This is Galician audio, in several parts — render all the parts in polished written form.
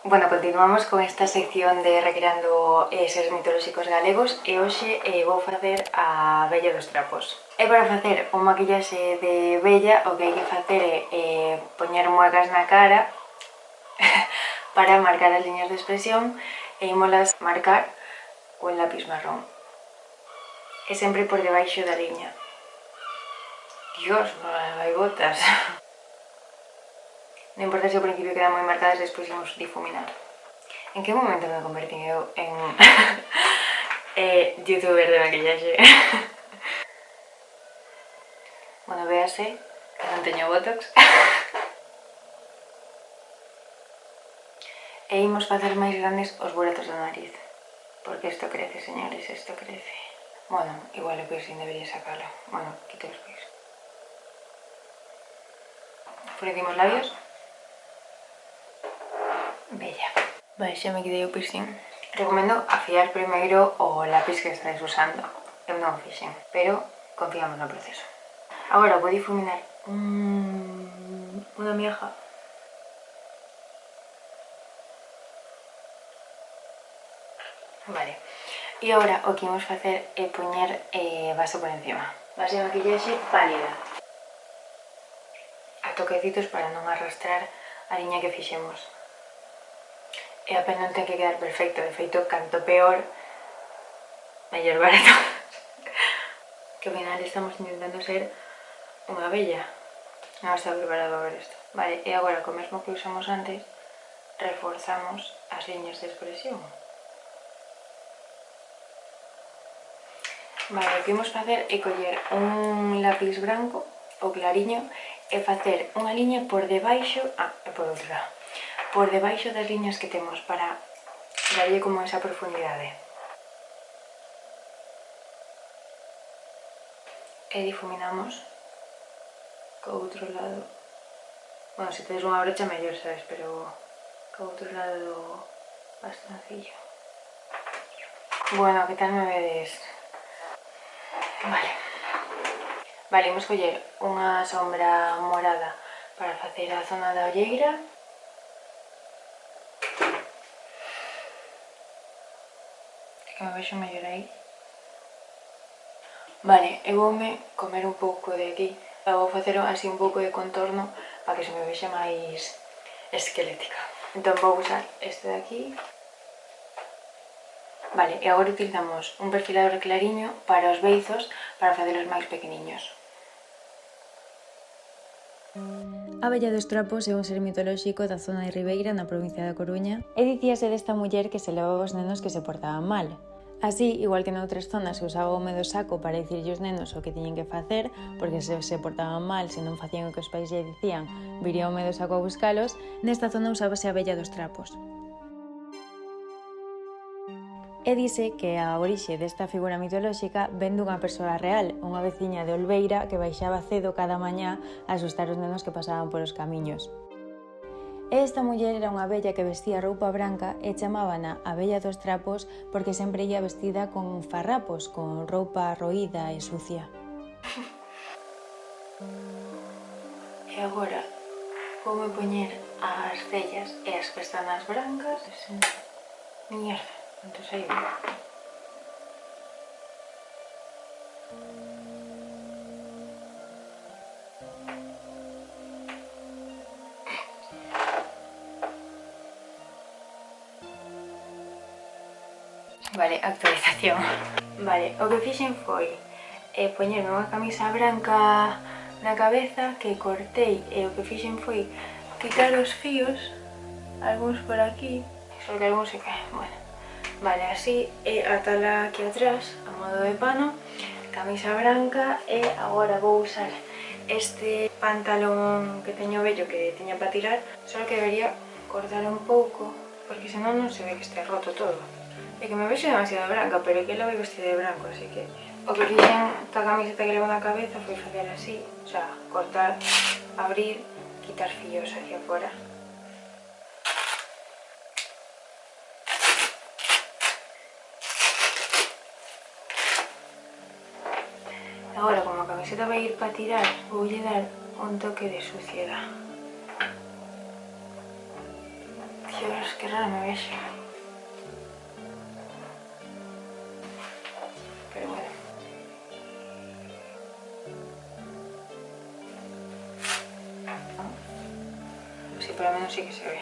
Bueno, continuamos con esta sección de recreando seres mitolóxicos galegos e hoxe vou facer a Bella dos Trapos. E para facer un maquillaxe de Bella o que hai que facer é poñer muecas na cara para marcar as liñas de expresión e ímolas marcar con lápis marrón. E sempre por debaixo da liña. Dios, non hai botas. Non importa se ao principio quedan moi marcadas, despois imos difuminar. En que momento me convertín eu en youtuber de maquillaxe? Bueno, véase que non teño botox. E imos facer máis grandes os buratos da nariz. Porque isto crece, señores, isto crece. Bueno, igual o piercing debería sacalo. Bueno, quito os piercing. Fruncimos labios. Bella. Vale, xa me quedei o piercing. Recomendo afiar primeiro o lápis que estáis usando. Eu non o fixen, pero confiamos no proceso. Agora vou difuminar unha miaja. Vale. E agora o que imos facer é poñer base por encima. Base de maquillaxe pálida. A toquecitos para non arrastrar a liña que fixemos. E a pena non ten que quedar perfecto, de feito, canto peor, mellor para todos. Que ao final estamos intentando ser unha bella. Non está preparado a ver isto. Vale, e agora, co mesmo que usamos antes, reforzamos as liñas de expresión. Vale, o que imos facer é coller un lápis branco, o clariño, e facer unha liña por debaixo, e por outro lado, por debaixo das liñas que temos para darlle como esa profundidade. E difuminamos co outro lado. Bueno, se tedes unha brocha mellor, sabes, pero co outro lado do bastoncillo. Bueno, que tal me vedes? Vale, imos coller unha sombra morada para facer a zona da olleira. Que me vexo mellor aí. Vale, eu voume comer un pouco de aquí. Vou facer así un pouco de contorno para que se me vexa máis esquelética. Entón vou usar este de aquí. Vale, e agora utilizamos un perfilador clariño para os beizos para facelos máis pequeniños. A Bella dos Trapos é un ser mitolóxico da zona de Ribeira, na provincia da Coruña, e dicíase desta muller que se levaba os nenos que se portaban mal. Así, igual que noutras zonas se usaba o medo saco para dicirlle aos nenos o que tiñen que facer, porque se portaban mal, se non facían o que os pais lle dicían, viría o medo saco a buscalos, nesta zona usábase a Bella dos Trapos. E dise que a orixe desta figura mitolóxica ven dunha persoa real, unha veciña de Olveira que baixaba cedo cada mañá a asustar os nenos que pasaban polos camiños. E esta muller era unha vella que vestía roupa branca e chamábana a Bella dos Trapos porque sempre ia vestida con farrapos, con roupa roída e sucia. E agora voume poñer as cellas e as pestanas brancas. Mierda, non sei. Vale, actualización. Vale, o que fixen foi poñerme unha camisa branca na cabeza que cortei e o que fixen foi quitar os fíos, algúns por aquí, só que algúns se caen, bueno. Vale, así, e atala aquí atrás, a modo de pano, camisa branca e agora vou usar este pantalón que teño vello que tiña para tirar, só que debería cortar un pouco, porque senón non se ve que este roto todo. É que me vexo demasiado branca, pero que ela vai vestida de branco, así que o que fixen ca camiseta que levo na cabeza foi facer así, o sea, cortar, abrir, quitar fillos hacia fora. Agora, como a camiseta vai ir para tirar, voulle dar un toque de suciedade. Dios. Dios, qué raro me ves. Pero bueno. Sí, por lo menos sí que se ve.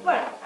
Bueno.